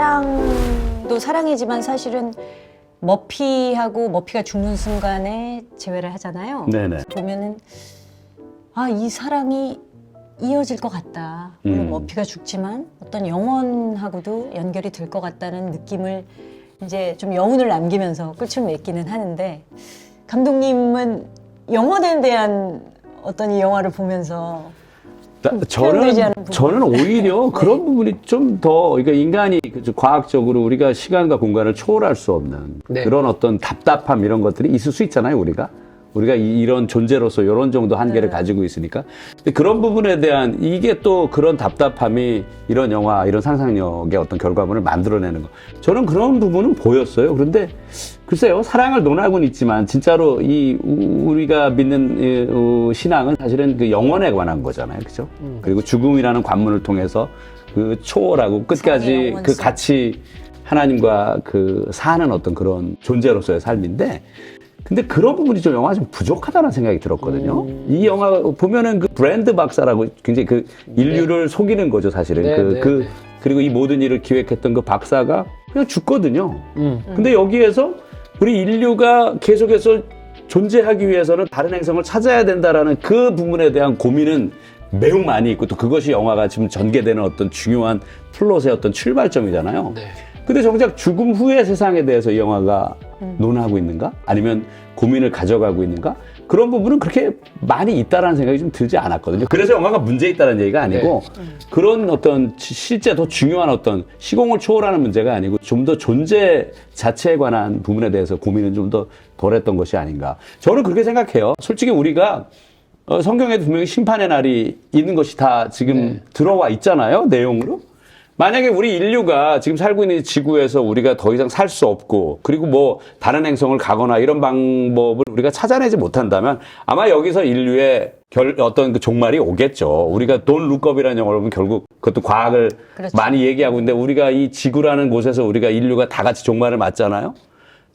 사랑도 사랑이지만 사실은 머피가 죽는 순간에 재회를 하잖아요. 네네. 보면은 이 사랑이 이어질 것 같다. 물론 머피가 죽지만 어떤 영혼하고도 연결이 될 것 같다는 느낌을 이제 좀 여운을 남기면서 끝을 맺기는 하는데, 감독님은 영혼에 대한 어떤 이 영화를 보면서 표현되지 않은 부분. 저는 오히려 그런 부분이 좀 더, 그러니까 인간이 과학적으로 우리가 시간과 공간을 초월할 수 없는 그런 어떤 답답함 이런 것들이 있을 수 있잖아요, 우리가 이런 존재로서 이런 정도 한계를 가지고 있으니까. 근데 그런 부분에 대한 이게 또 그런 답답함이 이런 영화, 이런 상상력의 어떤 결과물을 만들어내는 거. 저는 그런 부분은 보였어요. 그런데 글쎄요, 사랑을 논하고는 있지만 진짜로 우리가 믿는 신앙은 사실은 그 영혼에 관한 거잖아요, 그렇죠? 그리고 죽음이라는 관문을 통해서 그 초월하고 끝까지 그 같이 하나님과 그 사는 어떤 그런 존재로서의 삶인데. 근데 그런 부분이 좀 영화가 좀 부족하다는 생각이 들었거든요. 이 영화 보면은 그 브랜드 박사라고 굉장히 그 인류를 속이는 거죠, 사실은. 그리고 이 모든 일을 기획했던 그 박사가 그냥 죽거든요. 근데 여기에서 우리 인류가 계속해서 존재하기 위해서는 다른 행성을 찾아야 된다라는 그 부분에 대한 고민은 매우 많이 있고, 또 그것이 영화가 지금 전개되는 어떤 중요한 플롯의 어떤 출발점이잖아요. 네. 근데 정작 죽음 후의 세상에 대해서 이 영화가 논하고 있는가? 아니면 고민을 가져가고 있는가? 그런 부분은 그렇게 많이 있다라는 생각이 좀 들지 않았거든요. 그래서 영화가 문제 있다는 얘기가 아니고 그런 어떤 실제 더 중요한 어떤 시공을 초월하는 문제가 아니고 좀 더 존재 자체에 관한 부분에 대해서 고민은 좀 더 덜했던 것이 아닌가. 저는 그렇게 생각해요. 솔직히 우리가 성경에도 분명히 심판의 날이 있는 것이 다 지금 들어와 있잖아요, 내용으로. 만약에 우리 인류가 지금 살고 있는 지구에서 우리가 더 이상 살 수 없고, 그리고 뭐 다른 행성을 가거나 이런 방법을 우리가 찾아내지 못한다면 아마 여기서 인류의 어떤 그 종말이 오겠죠. 우리가 돈 룩업이라는 영화를 보면 결국 그것도 과학을 많이 얘기하고 있는데, 우리가 이 지구라는 곳에서 우리가 인류가 다 같이 종말을 맞잖아요.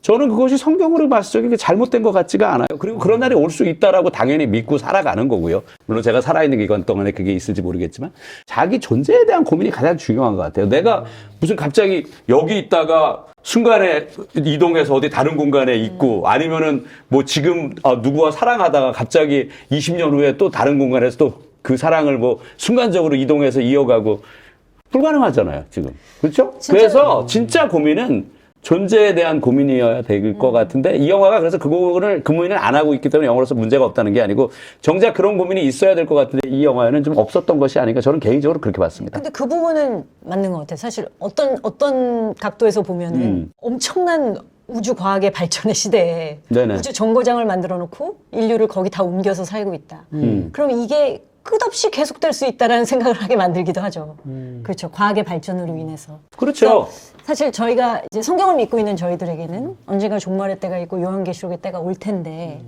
저는 그것이 성경으로 봤을 때 잘못된 것 같지가 않아요. 그리고 그런 날이 올 수 있다라고 당연히 믿고 살아가는 거고요. 물론 제가 살아있는 기간 동안에 그게 있을지 모르겠지만, 자기 존재에 대한 고민이 가장 중요한 것 같아요. 내가 무슨 갑자기 여기 있다가 순간에 이동해서 어디 다른 공간에 있고, 아니면은 뭐 지금 누구와 사랑하다가 갑자기 20년 후에 또 다른 공간에서 또 그 사랑을 뭐 순간적으로 이동해서 이어가고, 불가능하잖아요, 지금. 그렇죠? 그래서 진짜 고민은 존재에 대한 고민이어야 될 것 같은데, 이 영화가 그래서 그 고민을 안 하고 있기 때문에 영화로서 문제가 없다는 게 아니고, 정작 그런 고민이 있어야 될 것 같은데 이 영화에는 좀 없었던 것이 아닌가, 저는 개인적으로 그렇게 봤습니다. 근데 그 부분은 맞는 것 같아요. 사실 어떤 각도에서 보면은 엄청난 우주 과학의 발전의 시대에 우주 정거장을 만들어 놓고 인류를 거기 다 옮겨서 살고 있다. 그럼 이게 끝없이 계속될 수 있다라는 생각을 하게 만들기도 하죠. 그렇죠. 과학의 발전으로 인해서. 그렇죠. 사실 저희가 이제 성경을 믿고 있는 저희들에게는 언젠가 종말의 때가 있고 요한계시록의 때가 올 텐데,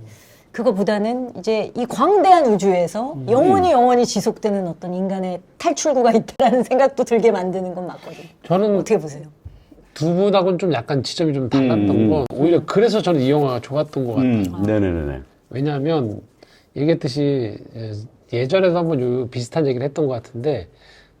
그거보다는 이제 이 광대한 우주에서 영원히 지속되는 어떤 인간의 탈출구가 있다라는 생각도 들게 만드는 건 맞거든요. 저는 어떻게 보세요? 두 분하고는 좀 약간 지점이 좀 달랐던 건, 오히려 그래서 저는 이 영화가 좋았던 것 같아요. 네네네. 왜냐하면 얘기했듯이 예전에도 한번 비슷한 얘기를 했던 것 같은데,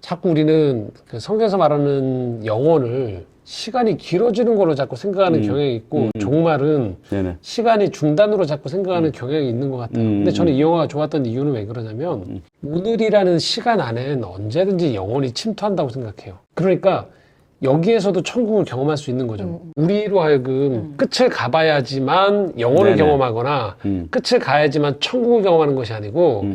자꾸 우리는 그 성경에서 말하는 영혼을 시간이 길어지는 걸로 자꾸 생각하는 경향이 있고, 종말은 시간이 중단으로 자꾸 생각하는 경향이 있는 것 같아요. 근데 저는 이 영화가 좋았던 이유는 왜 그러냐면, 오늘이라는 시간 안에는 언제든지 영혼이 침투한다고 생각해요. 그러니까 여기에서도 천국을 경험할 수 있는 거죠. 우리로 하여금 끝을 가봐야지만 영혼을 경험하거나 끝을 가야지만 천국을 경험하는 것이 아니고,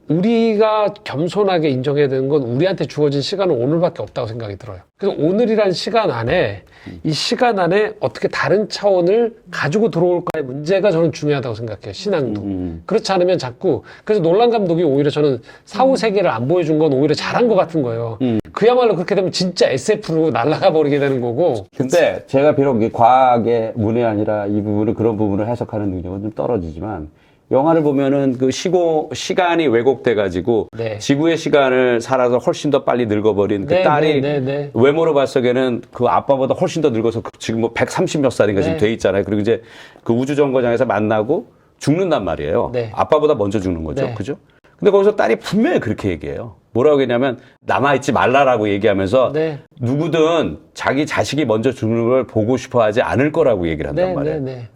우리가 겸손하게 인정해야 되는 건 우리한테 주어진 시간은 오늘밖에 없다고 생각이 들어요. 그래서 오늘이란 시간 안에, 이 시간 안에 어떻게 다른 차원을 가지고 들어올까의 문제가 저는 중요하다고 생각해요, 신앙도. 그렇지 않으면 자꾸, 그래서 놀란 감독이 오히려 저는 사후 세계를 안 보여준 건 오히려 잘한 것 같은 거예요. 그야말로 그렇게 되면 진짜 SF로 날아가 버리게 되는 거고. 근데 제가 비록 과학의 문이 아니라 이 부분을, 그런 부분을 해석하는 능력은 좀 떨어지지만, 영화를 보면은 그 시간이 왜곡돼가지고 지구의 시간을 살아서 훨씬 더 빨리 늙어버린 그 딸이 외모로 봤을 적에는 그 아빠보다 훨씬 더 늙어서 지금 뭐 130 몇 살인가 지금 돼 있잖아요. 그리고 이제 그 우주정거장에서 만나고 죽는단 말이에요. 아빠보다 먼저 죽는 거죠. 그죠? 근데 거기서 딸이 분명히 그렇게 얘기해요. 뭐라고 했냐면 남아있지 말라라고 얘기하면서 네. 누구든 자기 자식이 먼저 죽는 걸 보고 싶어 하지 않을 거라고 얘기를 한단 네, 말이에요. 네, 네.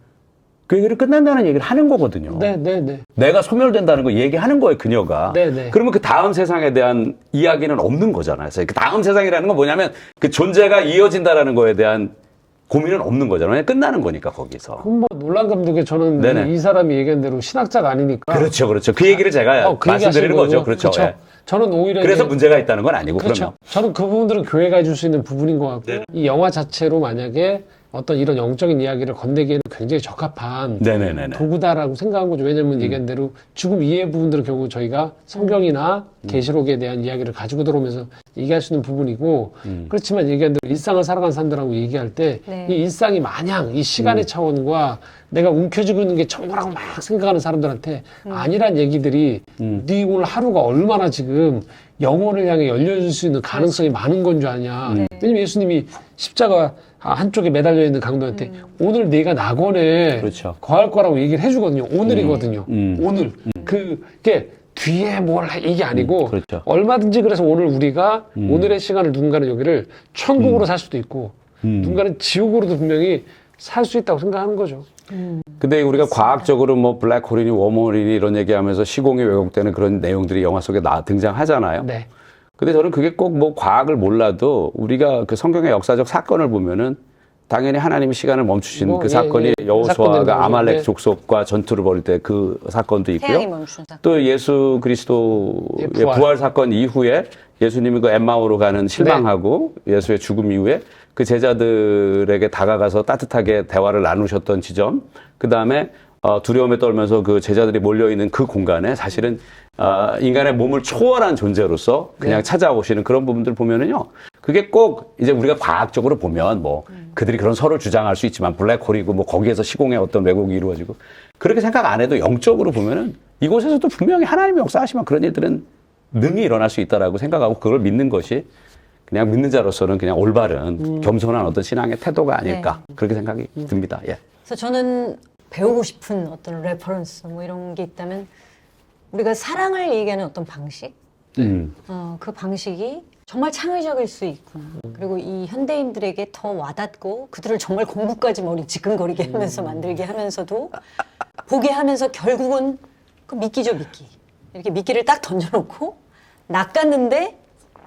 그 얘기를 끝난다는 얘기를 하는 거거든요. 네, 네, 네. 내가 소멸된다는 거 얘기하는 거예요, 그녀가. 네, 네. 그러면 그 다음 세상에 대한 이야기는 없는 거잖아요. 그래서 그 다음 세상이라는 건 뭐냐면 그 존재가 이어진다라는 거에 대한 고민은 없는 거잖아요. 끝나는 거니까 거기서. 그럼 뭐 놀란 감독에 저는 네네. 이 사람이 얘기한 대로 신학자가 아니니까. 그렇죠, 그렇죠. 그 얘기를 제가 그 얘기 말씀드리는 하시는 거죠. 거고. 그렇죠. 예. 저는 오히려 그래서 이제- 문제가 있다는 건 아니고 그렇죠. 그러면. 저는 그 부분들은 교회가 해줄 수 있는 부분인 것 같고 네. 이 영화 자체로 만약에 어떤 이런 영적인 이야기를 건네기에는 굉장히 적합한 네네네네. 도구다라고 생각한 거죠. 왜냐하면 얘기한 대로 죽음 이해 부분들은 결국 저희가 성경이나 계시록에 대한 이야기를 가지고 들어오면서 얘기할 수 있는 부분이고 그렇지만 얘기한 대로 일상을 살아가는 사람들하고 얘기할 때 이 네. 일상이 마냥 이 시간의 차원과 내가 움켜쥐고 있는 게 정말하고 막 생각하는 사람들한테 아니란 얘기들이 네 오늘 하루가 얼마나 지금 영혼을 향해 열려줄 수 있는 가능성이 많은 건 줄 아냐. 왜냐면 예수님이 십자가 한쪽에 매달려 있는 강도한테 오늘 네가 낙원에 그렇죠. 거할 거라고 얘기를 해주거든요. 오늘이거든요. 오늘. 그게 뒤에 뭘 이게 아니고 그렇죠. 얼마든지 그래서 오늘 우리가 오늘의 시간을 누군가는 여기를 천국으로 살 수도 있고 누군가는 지옥으로도 분명히 살 수 있다고 생각하는 거죠. 근데 우리가 과학적으로 뭐 블랙홀이니 웜홀이니 이런 얘기하면서 시공이 왜곡되는 그런 내용들이 영화 속에 등장하잖아요. 네. 근데 저는 그게 꼭 뭐 과학을 몰라도 우리가 그 성경의 역사적 사건을 보면은 당연히 하나님이 시간을 멈추신 뭐, 그 예, 사건이 예. 여호수아가 사건들도 아말렉 네. 족속과 전투를 벌일 때 그 사건도 태양이 있고요. 멈춘 사건. 또 예수 그리스도의 부활. 부활 사건 이후에 예수님이 그 엠마오로 가는 실망하고 예수의 죽음 이후에 그 제자들에게 다가가서 따뜻하게 대화를 나누셨던 지점, 그 다음에 두려움에 떨면서 그 제자들이 몰려있는 그 공간에 사실은 인간의 몸을 초월한 존재로서 그냥 찾아오시는 그런 부분들 보면은요, 그게 꼭 이제 우리가 과학적으로 보면 뭐 그들이 그런 설을 주장할 수 있지만 블랙홀이고 뭐 거기에서 시공의 어떤 왜곡이 이루어지고 그렇게 생각 안 해도 영적으로 보면은 이곳에서도 분명히 하나님의 역사하시면 그런 일들은 능히 일어날 수 있다라고 생각하고 그걸 믿는 것이 그냥 믿는 자로서는 그냥 올바른 겸손한 어떤 신앙의 태도가 아닐까 그렇게 생각이 듭니다. 예. 그래서 저는 배우고 싶은 어떤 레퍼런스 뭐 이런 게 있다면 우리가 사랑을 얘기하는 어떤 방식, 그 방식이 정말 창의적일 수 있구나. 그리고 이 현대인들에게 더 와닿고 그들을 정말 공부까지 머리 지끈거리게 하면서 만들게 하면서도 보게 하면서 결국은 그 미끼죠, 미끼. 이렇게 미끼를 딱 던져놓고 낚았는데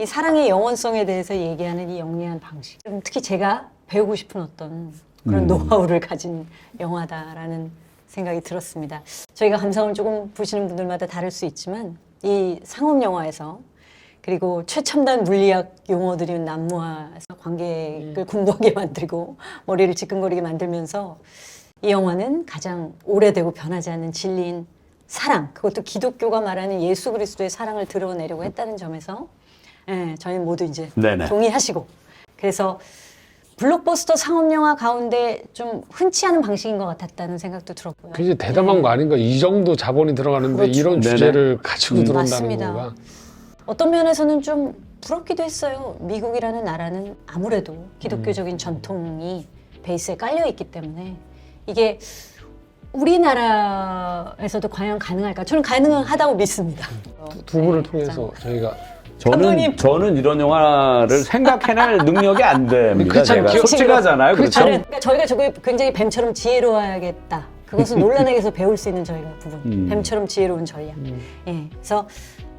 이 사랑의 영원성에 대해서 얘기하는 이 영리한 방식. 특히 제가 배우고 싶은 어떤 그런 노하우를 가진 영화다라는 생각이 들었습니다. 저희가 감상을 조금 보시는 분들마다 다를 수 있지만 이 상업 영화에서 그리고 최첨단 물리학 용어들이 난무화해서 관객을 공부하게 만들고 머리를 지끈거리게 만들면서 이 영화는 가장 오래되고 변하지 않는 진리인 사랑, 그것도 기독교가 말하는 예수 그리스도의 사랑을 드러내려고 했다는 점에서 저희는 모두 이제 네네. 동의하시고, 그래서 블록버스터 상업영화 가운데 좀 흔치 않은 방식인 것 같았다는 생각도 들었고요. 그게 대담한 거 아닌가? 이 정도 자본이 들어가는데 그렇죠. 이런 네네. 주제를 가지고 들어온다는 맞습니다. 거가. 어떤 면에서는 좀 부럽기도 했어요. 미국이라는 나라는 아무래도 기독교적인 전통이 베이스에 깔려 있기 때문에 이게 우리나라에서도 과연 가능할까? 저는 가능하다고 믿습니다. 두 분을 통해서 저희가 감독님. 저는 이런 영화를 생각해낼 능력이 안 됩니다. 그 참 제가 기억- 솔직하잖아요. 그렇죠? 그러니까 저희가 저거 굉장히 뱀처럼 지혜로워야겠다. 그것은 논란에게서 배울 수 있는 저희가 부분. 뱀처럼 지혜로운 전략. 예, 그래서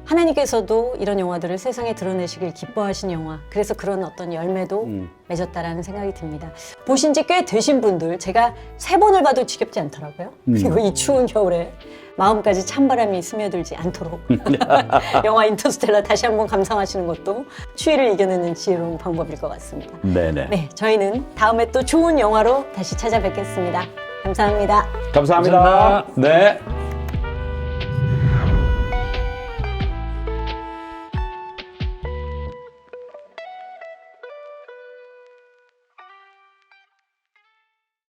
하나님께서도 이런 영화들을 세상에 드러내시길 기뻐하신 영화. 그래서 그런 어떤 열매도 맺었다라는 생각이 듭니다. 보신 지 꽤 되신 분들, 제가 3번을 봐도 지겹지 않더라고요. 그리고 이 추운 겨울에 마음까지 찬바람이 스며들지 않도록 영화 인터스텔라 다시 한번 감상하시는 것도 추위를 이겨내는 지혜로운 방법일 것 같습니다. 네네. 네, 저희는 다음에 또 좋은 영화로 다시 찾아뵙겠습니다. 감사합니다. 감사합니다. 감사합니다. 네.